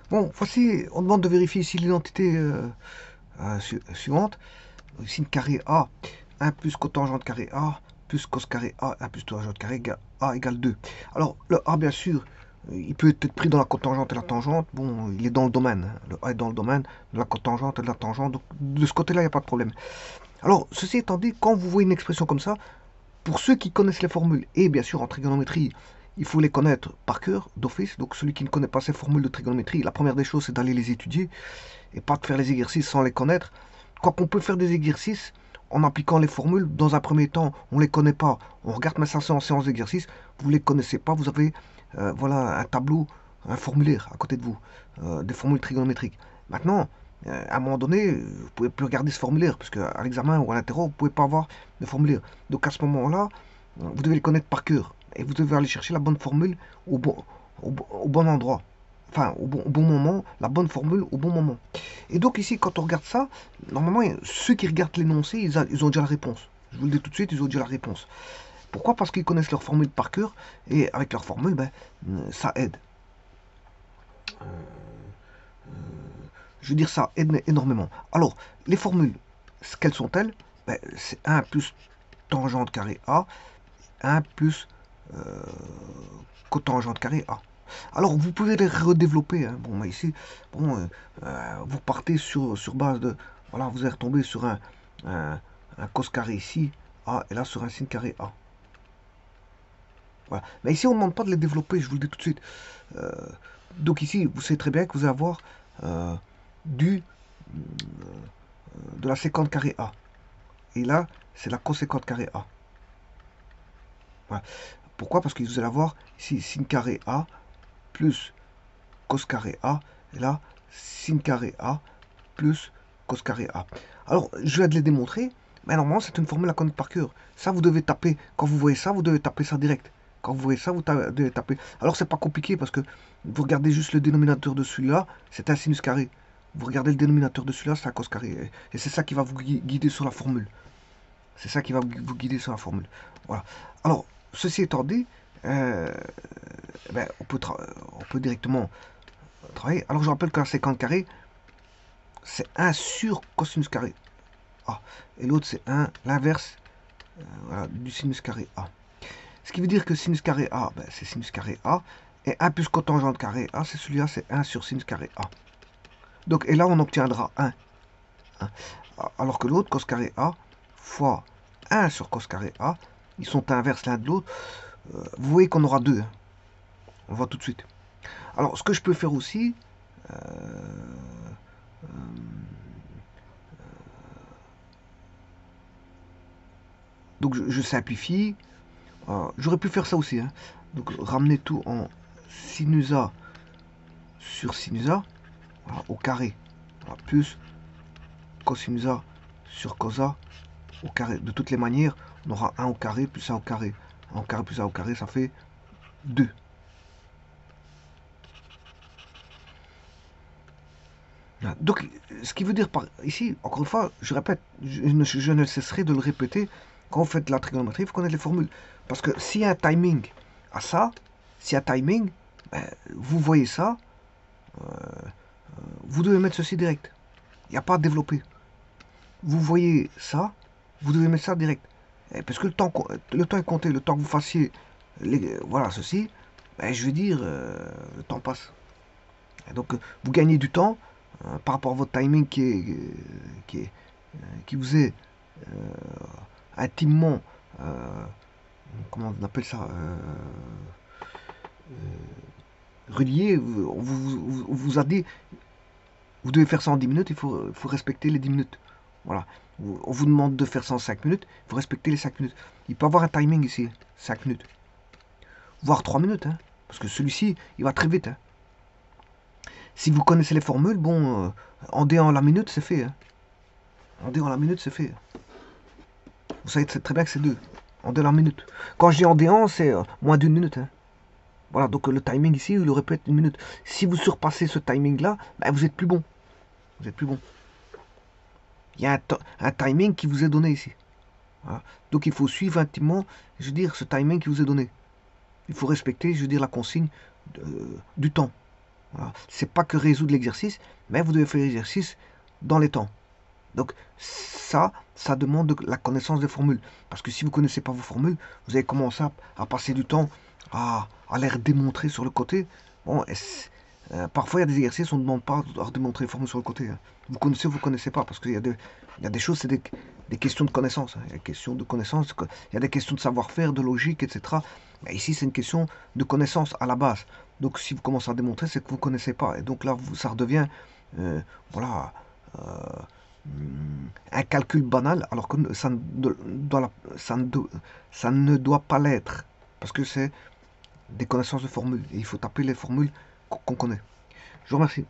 Bon, voici, on demande de vérifier ici l'identité suivante. Sin carré A, 1 plus cotangente carré A, plus cos carré A, 1 plus tangente carré A égale 2. Alors, le A, bien sûr, il peut être pris dans la cotangente et la tangente. Bon, il est dans le domaine. Le A est dans le domaine de la cotangente et de la tangente. Donc, de ce côté-là, il n'y a pas de problème. Alors, ceci étant dit, quand vous voyez une expression comme ça, pour ceux qui connaissent les formules, et bien sûr en trigonométrie, il faut les connaître par cœur, d'office. Donc celui qui ne connaît pas ces formules de trigonométrie, la première des choses, c'est d'aller les étudier et pas de faire les exercices sans les connaître. Quoi qu'on peut faire des exercices en appliquant les formules, dans un premier temps, on ne les connaît pas. On regarde mais ça en séance d'exercice, vous ne les connaissez pas, vous avez voilà, un tableau, un formulaire à côté de vous, des formules trigonométriques. Maintenant, à un moment donné, vous pouvez plus regarder ce formulaire, parce qu'à l'examen ou à l'interro, vous ne pouvez pas avoir de formulaire. Donc à ce moment-là, vous devez les connaître par cœur. Et vous devez aller chercher la bonne formule au bon endroit. Enfin, au bon moment, la bonne formule au bon moment. Et donc ici, quand on regarde ça, normalement, ceux qui regardent l'énoncé, ils ont déjà la réponse. Je vous le dis tout de suite, ils ont déjà la réponse. Pourquoi? Parce qu'ils connaissent leur formule par cœur, et avec leur formule, ben, ça aide. Je veux dire, ça aide énormément. Alors, les formules, quelles sont-elles? Ben, c'est 1 plus tangente carré A, 1 plus cotangente carré A. Alors, vous pouvez les redévelopper. Hein. Bon, ici, bon, vous partez sur base de... Voilà, vous êtes retombé sur un cos carré ici, A, et là sur un sin carré A. Voilà. Mais ici, on ne demande pas de les développer, je vous le dis tout de suite. Euh, donc ici, vous savez très bien que vous allez avoir du de la séquente carré A. Et là, c'est la coséquente carré A. Voilà. Pourquoi? Parce que vous allez avoir ici sin carré A plus cos carré A. Et là, sin carré A plus cos carré A. Alors, je vais te les démontrer. Mais normalement, c'est une formule à connaître par cœur. Ça, vous devez taper. Quand vous voyez ça, vous devez taper ça direct. Quand vous voyez ça, vous devez taper. Alors, c'est pas compliqué parce que vous regardez juste le dénominateur de celui-là, c'est un sinus carré. Vous regardez le dénominateur de celui-là, c'est un cos carré. Et c'est ça qui va vous guider sur la formule. C'est ça qui va vous guider sur la formule. Voilà. Alors, ceci étant dit, ben, on peut directement travailler. Alors, je rappelle que la séquence carré, c'est 1 sur cosinus carré A. Et l'autre, c'est l'inverse voilà, du sinus carré A. Ce qui veut dire que sinus carré A, ben, c'est sinus carré A. Et 1 plus cotangente carré A, c'est celui-là, c'est 1 sur sinus carré A. Donc, et là, on obtiendra 1. Alors que l'autre, cos carré A, fois 1 sur cos carré A, ils sont inverses l'un de l'autre. Vous voyez qu'on aura 2. Hein. On le voit tout de suite. Alors, ce que je peux faire aussi, donc je simplifie. J'aurais pu faire ça aussi. Hein. Donc, ramener tout en sinus A sur sinus A, voilà, au carré. Voilà, plus cosinus A sur cos A au carré. De toutes les manières, on aura 1 au carré plus 1 au carré. 1 au carré plus 1 au carré, ça fait 2. Donc, ce qui veut dire par ici, encore une fois, je répète, je ne cesserai de le répéter, quand vous faites la trigonométrie, il faut connaître les formules. Parce que s'il y a un timing à ça, s'il y a un timing, ben, vous voyez ça, vous devez mettre ceci direct. Il n'y a pas à développer. Vous voyez ça, vous devez mettre ça direct. Et parce que le temps est compté, le temps que vous fassiez voilà, ceci, ben, je veux dire, le temps passe. Et donc, vous gagnez du temps par rapport à votre timing qui, est, qui vous est intimement, comment on appelle ça, relié. On vous a dit, vous devez faire ça en 10 minutes, il faut respecter les 10 minutes. Voilà. On vous demande de faire ça en 5 minutes, il faut respecter les 5 minutes. Il peut y avoir un timing ici, 5 minutes. Voire 3 minutes, hein, parce que celui-ci, il va très vite. Hein. Si vous connaissez les formules, bon, en D en la minute, c'est fait. Hein. En D en la minute, c'est fait. Vous savez très bien que c'est 2. En D en la minute. Quand je dis en D1, c'est moins d'une minute. Hein. Voilà, donc le timing ici, il aurait pu être une minute. Si vous surpassez ce timing-là, ben, vous êtes plus bon. Vous êtes plus bon. Il y a un timing qui vous est donné ici. Voilà. Donc il faut suivre intimement, je veux dire, ce timing qui vous est donné. Il faut respecter, je veux dire, la consigne du temps. Voilà. C'est pas que résoudre l'exercice, mais vous devez faire l'exercice dans les temps. Donc ça demande la connaissance des formules. Parce que si vous ne connaissez pas vos formules, vous allez commencer à passer du temps à les démontrer sur le côté. Bon, parfois il y a des exercices, on ne demande pas à démontrer les formules sur le côté, hein. Vous connaissez ou vous ne connaissez pas, parce qu'il y a des choses, c'est des questions de connaissance, hein. Il y a des questions de connaissance, il y a des questions de savoir-faire, de logique, etc. Mais ici, c'est une question de connaissance à la base. Donc si vous commencez à démontrer, c'est que vous ne connaissez pas. Et donc là, ça redevient, voilà, euh, un calcul banal, alors que ça ne doit pas l'être, parce que c'est des connaissances de formules, et il faut taper les formules qu'on connaît. Je vous remercie.